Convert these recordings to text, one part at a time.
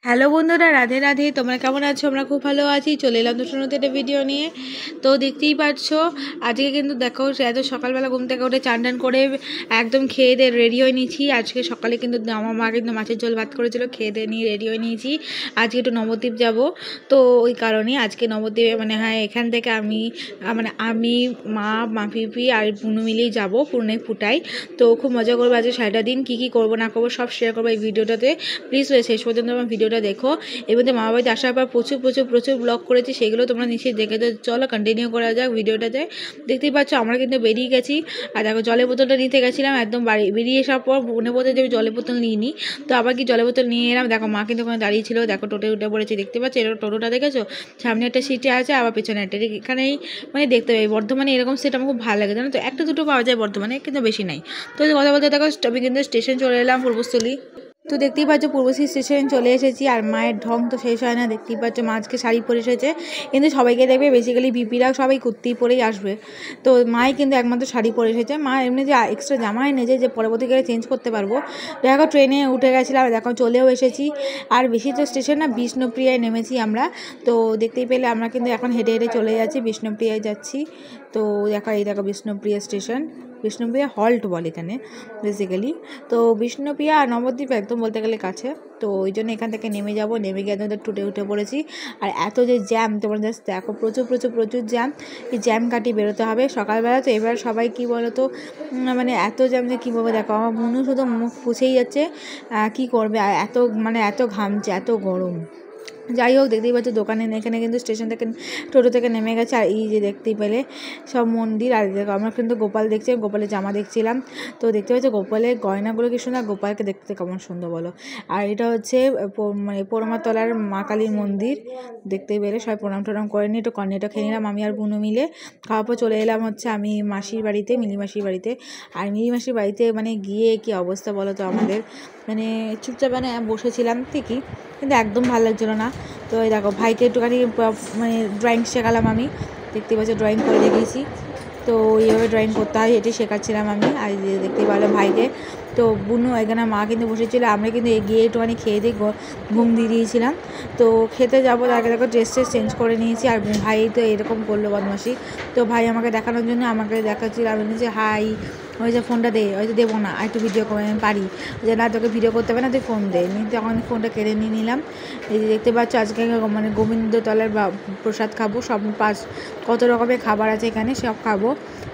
Hello বন্ধুরা, রাধে রাধে। তোমরা কেমন আছো? আমরা খুব ভালো আছি। চলে এলাম তো নতুন একটা ভিডিও নিয়ে। তো দেখতেই পাচ্ছ আজকে কিন্তু দেখো এত সকালবেলা ঘুম থেকে উঠে চান টান করে একদম খেয়ে দিয়ে রেডি হয়ে নিয়েছি। আজকে সকালে কিন্তু আমার মা কিন্তু মাছের ঝোল ভাত করেছিল, খেয়ে দিয়ে নিয়ে রেডি হয়ে নিয়েছি। আজকে একটু নবদ্বীপ যাব, তো ওই কারণে আজকে নবদ্বীপে এখান থেকে আমি মা পিপি আর পুনু মিলেই যাবো ফুটাই। তো খুব মজা করবো আজকে সারাটা দিন। কী করবো না করবো সব শেয়ার করবো এই ভিডিওটাতে। প্লিজ শেষ পর্যন্ত আমার ভিডিওটা দেখো। এবার মামা বাড়িতে আসার পর প্রচুর ব্লগ করেছি, সেগুলো তোমরা নিশ্চয়ই দেখে। তো চলো কন্টিনিউ করা যাক ভিডিওটাতে। দেখতেই পাচ্ছ আমরা কিন্তু বেরিয়ে গেছি। আর দেখো জলের বোতলটা নিতে গেছিলাম, একদম বেরিয়ে আসার পর মনে পড়তে যে জলের বোতল নিয়ে নিই। তো আবার কি জলের বোতল নিয়ে এলাম। দেখো মা কিন্তু ওখানে দাঁড়িয়ে ছিল, দেখো টোটো উঠে পড়েছে। দেখতে পাচ্ছ এরকম টোটোটা দেখেছো, সামনে একটা সিটে আছে আবার পেছনে একটা। এখানেই দেখতে পাই বর্ধমানে এরকম সিট আমার খুব ভালো লাগে, জানো তো। একটা দুটো পাওয়া যায় বর্ধমানে, কিন্তু বেশি নাই। তো কথা বলতে দেখো আমি কিন্তু স্টেশন চলে এলাম, পূর্বস্থলী। তো দেখতেই পাচ্ছ পূর্বশ্রী স্টেশন চলে এসেছি। আর মায়ের ঢং তো শেষ হয় না। দেখতেই পাচ্ছ মা আজকে শাড়ি পরে এসেছে, কিন্তু সবাইকে দেখবে বেসিক্যালি বিপিরা সবাই কুর্তি পরেই আসবে। তো মাই কিন্তু একমাত্র শাড়ি পরে এসেছে। মা এমনি যে এক্সট্রা জামা এনেছে যে পরবর্তীকালে চেঞ্জ করতে পারবো। দেখো ট্রেনে উঠে গেছিলাম, দেখো চলেও এসেছি। আর বেশি তো স্টেশন না, বিষ্ণুপ্রিয়ায় নেমেছি আমরা। তো দেখতেই পেলে আমরা কিন্তু এখন হেঁটে হেঁটে চলে যাচ্ছি, বিষ্ণুপ্রিয়ায় যাচ্ছি। তো দেখো বিষ্ণুপ্রিয়া স্টেশন, বিষ্ণুপ্রিয়া হল্ট বলে এখানে বেসিক্যালি। তো বিষ্ণুপ্রিয়া আর নবদ্বীপ একদম বলতে গেলে কাছে। তো ওই জন্য এখান থেকে নেমে যাব, নেমে গিয়ে একদম টুটে উঠে পড়েছি। আর এত যে জ্যাম, তোমরা জাস্ট দেখো, প্রচুর জ্যাম। এই জ্যাম কাটিয়ে বেরোতে হবে সকালবেলা। তো এবার সবাই কী বলো তো, এত জ্যাম যে কী বলবো। দেখো আমার মনু শুধু মুখ ফুছেই যাচ্ছে, কী করবে। আর এত ঘামছে, এত গরম। যাই হোক, দেখতেই পাচ্ছ দোকানে এখানে কিন্তু স্টেশন থেকে টোটো থেকে নেমে গেছে। আর এই যে দেখতেই পেলে সব মন্দির। আর দেখো আমরা কিন্তু গোপাল দেখছি, গোপালের জামা দেখছিলাম। তো দেখতে পাচ্ছ গোপালের গয়নাগুলো কি সুন্দর, গোপালকে দেখতে কেমন সুন্দর বলো। আর এটা হচ্ছে পোড়ামাতলার মা কালীর মন্দির। দেখতেই পেলে সবাই প্রণাম টনাম করে নিই, একটু কর্নেটো খেয়ে নিলাম আমি আর বুনু মিলে। খাওয়ার পর চলে এলাম হচ্ছে আমি মাসির বাড়িতে, মিলিমাসির বাড়িতে। আর মিলিমাসির বাড়িতে গিয়ে কি অবস্থা বলো তো আমাদের। চুপচাপ বসেছিলাম ঠিকই, কিন্তু একদম ভালো লাগছিলো না। তো এই দেখো ভাইকে একটুখানি ড্রয়িং শেখালাম আমি। দেখতে পাচ্ছি ড্রয়িং করে দেখিয়েছি। তো এইভাবে ড্রয়িং করতে হয় এটি শেখাচ্ছিলাম আমি। আর দেখতেই পারলো ভাইকে। তো বুনু এখানে মা কিন্তু বসেছিল, আমরা কিন্তু এগিয়ে একটুখানি খেয়ে দিয়ে ঘুম দিয়ে দিয়েছিলাম। তো খেতে যাবো, তার আগে দেখো ড্রেস চেঞ্জ করে নিয়েছি। আর ভাই তো এরকম করলো বদমাশি। তো ভাই আমাকে দেখানোর জন্য আমাকে দেখাচ্ছিল। আমি বলছি হাই, ওই যে ফোনটা দে। ওই যে দেবো না, একটু ভিডিও করে আমি পারি। যে না তোকে ভিডিও করতে হবে না, তুই ফোন দে। তখন ফোনটা কেড়ে নিয়ে নিলাম। এই যে দেখতে পাচ্ছ আজকে গোবিন্দতলার প্রসাদ খাবো। সব কত রকমের খাবার আছে এখানে, সব খাবো।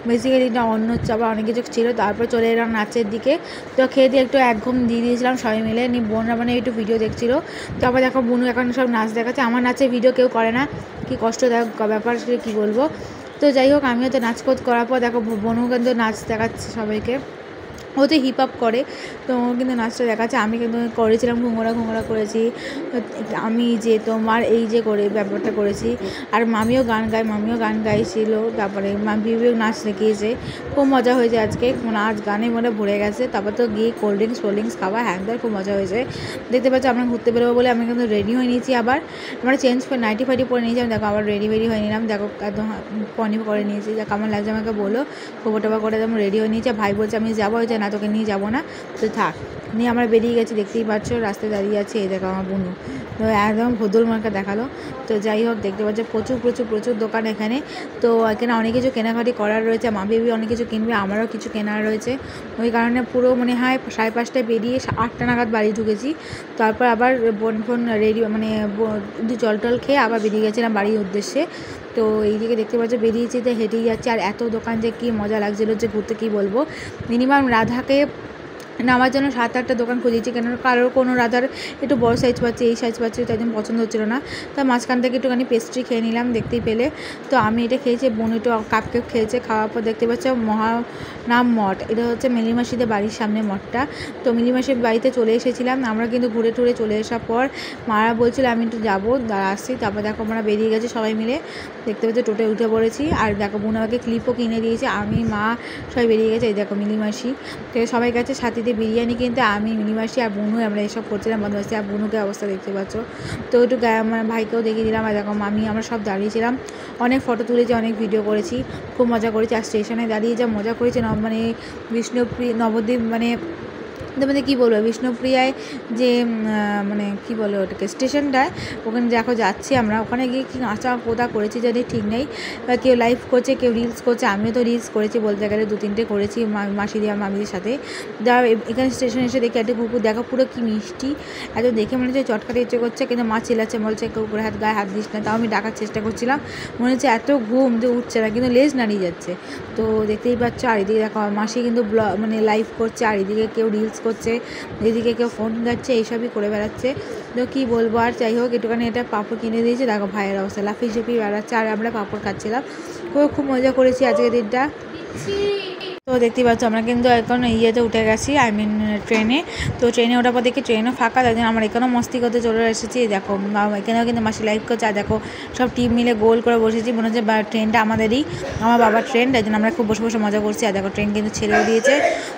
বেসিক্যালি এটা অন্য চাপা অনেক কিছু ছিল। তারপর চলে এলাম নাচের দিকে। তো খেয়ে দিয়ে একটু এক ঘুম দিয়ে দিয়েছিলাম সবাই মিলে। বোনরা একটু ভিডিও দেখছিলো। তারপর দেখো বুনু এখন সব নাচ দেখাচ্ছে। আমার নাচের ভিডিও কেউ করে না, কি কষ্ট ব্যাপার, কী বলবো। তো যাই হোক, আমিও তো নাচ করার পর দেখো বনু কিন্তু নাচ দেখাচ্ছে সবাইকে। ও তো হিপ হপ করে, তো কিন্তু নাচটা দেখাচ্ছে। আমি কিন্তু করেছিলাম ঘুঙরা করেছি আমি, যে তোমার এই যে করে ব্যাপারটা করেছি। আর মামিও গান গাইছিল। তারপরে মামিও নাচ দেখিয়েছে, খুব মজা হয়েছে আজকে। নাচ গানে ভরে গেছে। তারপর তো গিয়ে কোল্ড ড্রিঙ্কস খাওয়া হ্যাঁ খুব মজা হয়েছে। দেখতে পাচ্ছি আমরা ঘুরতে বেরোবো বলে আমি কিন্তু রেডি হয়ে নিয়েছি। আবার আমরা চেঞ্জ করে নাইটি ফাইটি পরে নিয়েছি। আমি দেখো আবার রেডি হয়ে নিলাম। দেখো একদম পনি করে নিয়েছি। যা কেমন লাগছে আমাকে বলো। খবর টবর করে একদম রেডি হয়ে নিয়েছি। ভাই বলছে আমি যাবো, যে না তোকে নিয়ে যাবো না, তো থাক। নিয়ে আমরা বেরিয়ে গেছি। দেখতেই পাচ্ছ রাস্তায় দাঁড়িয়ে আছে। এই দেখো আমার বুনু, তো একদম ভদুল মার্কা দেখালো। তো যাই হোক, দেখতে পাচ্ছ প্রচুর দোকান এখানে। তো এখানে অনেক কিছু কেনাকাটি করার রয়েছে। মা বেবি অনেক কিছু কিনবে, আমারও কিছু কেনার রয়েছে। ওই কারণে পুরো হয় 5:30টায় বেরিয়ে 8টা নাগাদ বাড়ি ঢুকেছি। তারপর আবার ফোন রেডি জল টল খেয়ে আবার বেরিয়ে গেছিলাম বাড়ির উদ্দেশ্যে। তো এইদিকে দেখতে পাচ্ছ বেরিয়েছি, তো হেঁটেই যাচ্ছে। আর এত দোকান যে কী মজা লাগছিলো যে ঘুরতে, কী বলবো। মিনিমাম রাধাকে নামার জন্য 7-8টা দোকান খুঁজেছি, কেন কারোর কোনো রাধার একটু বড় সাইজ পাচ্ছি, এই সাইজ পাচ্ছি, তাই জন্য পছন্দ হচ্ছিলো না। তাই মাঝখান থেকে একটুখানি পেস্ট্রি খেয়ে নিলাম, দেখতেই পেলে। তো আমি এটা খেয়েছি, বোন একটু কাপকেক খেয়েছে। খাওয়ার পর দেখতে পাচ্ছ মহানাম মঠ, এটা হচ্ছে মিলিমাসিদের বাড়ির সামনে মঠটা। তো মিলিমাসির বাড়িতে চলে এসেছিলাম আমরা, কিন্তু ঘুরে টুরে চলে আসার পর মারা বলছিল আমি একটু যাবো, আসছি। তারপর দেখো আমরা বেরিয়ে গেছি সবাই মিলে। দেখতে পাচ্ছি টোটোতে উঠে পড়েছি। আর দেখো বোন আমাকে ক্লিপও কিনে দিয়েছে। আমি মা সবাই বেরিয়ে গেছে। এই দেখো মিলিমাসি থেকে সবাই গেছে সাথীতে বিরিয়ানি কিনতে। আমি মিনিমাসি আর বুনু আমরা এসব করছিলাম বদমাইশি। আর বুনুকে অবস্থা দেখতে পাচ্ছ। তো একটু ভাইকেও দেখিয়ে দিলাম। আর দেখো আমি আমরা সব দাঁড়িয়েছিলাম, অনেক ফটো তুলেছি, অনেক ভিডিও করেছি, খুব মজা করেছি। আর স্টেশনে দাঁড়িয়ে যা মজা করেছি, বিষ্ণুপ্রিয়া নবদ্বীপ মানে কী বলবো, বিষ্ণুপ্রিয়ায় যে মানে কী বলো ওটাকে স্টেশনটায়, ওখানে দেখো যাচ্ছি আমরা, ওখানে গিয়ে কি নাচা কোদা করেছি যদি ঠিক নেই। কেউ লাইভ করছে, কেউ রিলস করছে, আমিও তো রিলস করেছি বলতে গেলে 2-3টে করেছি মাসিদি আর মামিদের সাথে। যা এখানে স্টেশনে এসে দেখি একটা কুকুর, দেখো পুরো কি মিষ্টি, এত দেখে মনে হচ্ছে চটকাতে ইচ্ছে করছে, কিন্তু মা চিল্লাচ্ছে, বলছে কুকুরের গায়ে হাত দিস না। তাও আমি ডাকার চেষ্টা করছিলাম, মনে হচ্ছে এত ঘুম যে উঠছে না, কিন্তু লেজ নাড়িয়ে যাচ্ছে। তো দেখতেই পাচ্ছ, আর এদিকে দেখো মাসি কিন্তু মানে লাইভ করছে, আর এদিকে কেউ রিলস করছে, এদিকে কেউ ফোন গাচ্ছে, এইসবই করে বেড়াচ্ছে। তো কী বলবো, আর যাই হোক একটুখানি এটা পাঁপড় কিনে দিয়েছে, দেখো ভাইয়ের অবস্থা লাফিয়ে ঝুঁপিয়ে বেড়াচ্ছে, আর আমরা পাঁপড় খাচ্ছিলাম। খুব মজা করেছি আজকের দিনটা। তো দেখতেই পাচ্ছ আমরা কিন্তু এখন ইয়েতে উঠে গেছি, আই মিন ট্রেনে। তো ট্রেনে ওঠার পর দেখি ট্রেনও ফাঁকা, তাই জন্য আমরা এখানেও মস্তি করতে চলে এসেছি। দেখো এখানেও কিন্তু মাসি লাইভ করছে, আর দেখো সব টিম মিলে গোল করে বসেছি, মনে হচ্ছে ট্রেনটা আমাদেরই, আমার বাবার ট্রেন, তাই জন্য আমরা খুব বসে বসে মজা করছি। আর দেখো ট্রেন কিন্তু ছেড়েও দিয়েছে,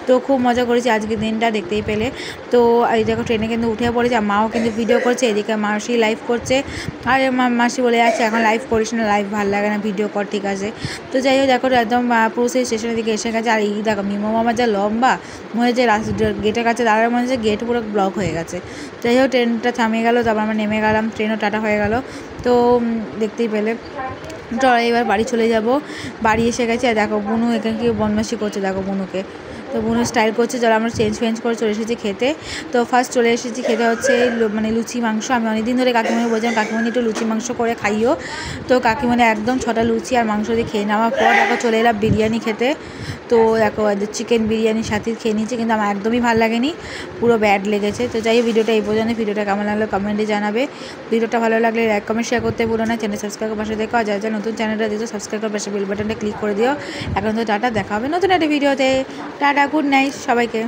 তো খুব মজা করেছি আজকের দিনটা দেখতেই পেলে। তো এই দেখো ট্রেনে কিন্তু উঠে পড়েছে, আর মাও কিন্তু ভিডিও করছে, এদিকে মাসি লাইভ করছে, আর মাসি বলে যাচ্ছে এখন লাইভ করিস না, লাইভ ভালো লাগে না, ভিডিও কর, ঠিক আছে। তো যাই হোক দেখো একদম পুরো সেই স্টেশনের দিকে এসে গেছে। আর এই দেখো মিমো মামা যা লম্বা, মনে হচ্ছে গেটের কাছে দাঁড়ার মনে হচ্ছে গেট পুরো ব্লক হয়ে গেছে। যাই হোক ট্রেনটা থামিয়ে গেলো, তারপর আমরা নেমে গেলাম, ট্রেনও টাটা হয়ে গেল। তো দেখতেই পেলে চলো এবার বাড়ি চলে যাব। বাড়ি এসে গেছি, আর দেখো বুনু এখানে কি বদমাশি করছে, দেখো বুনুকে, তো বুনু স্টাইল করছে। চলো আমরা চেঞ্জ করে চলে এসেছি খেতে। তো ফার্স্ট চলে এসেছি খেতে হচ্ছে মানে লুচি মাংস। আমি অনেকদিন ধরে কাকিমণি বলছিলাম কাকিমণি একটু লুচি মাংস করে খাইও, তো কাকিমণি একদম 6টা লুচি আর মাংস দিয়ে খেয়ে নেওয়ার পর দেখো চলে এলাম বিরিয়ানি খেতে। তো দেখো চিকেন বিরিয়ানির সাথে খেয়ে নিয়েছি, কিন্তু আমার একদমই ভালো লাগেনি, পুরো ব্যাড লেগেছে। তো যাই ভিডিওটা এই পর্যন্ত, ভিডিওটা কেমন লাগলো কমেন্টে জানাবে। ভিডিওটা ভালো লাগলে লাইক কমেন্ট শেয়ার করতে ভুলো না, চ্যানেল সাবস্ক্রাইব করে পাশে দেখো, আর যারা নতুন চ্যানেলটা দেখো সাবস্ক্রাইব করে পাশে বেল বাটনটা ক্লিক করে দিও। এখন তো টাটা, দেখা হবে নতুন একটা ভিডিওতে। টাটা, গুড নাইট সবাইকে।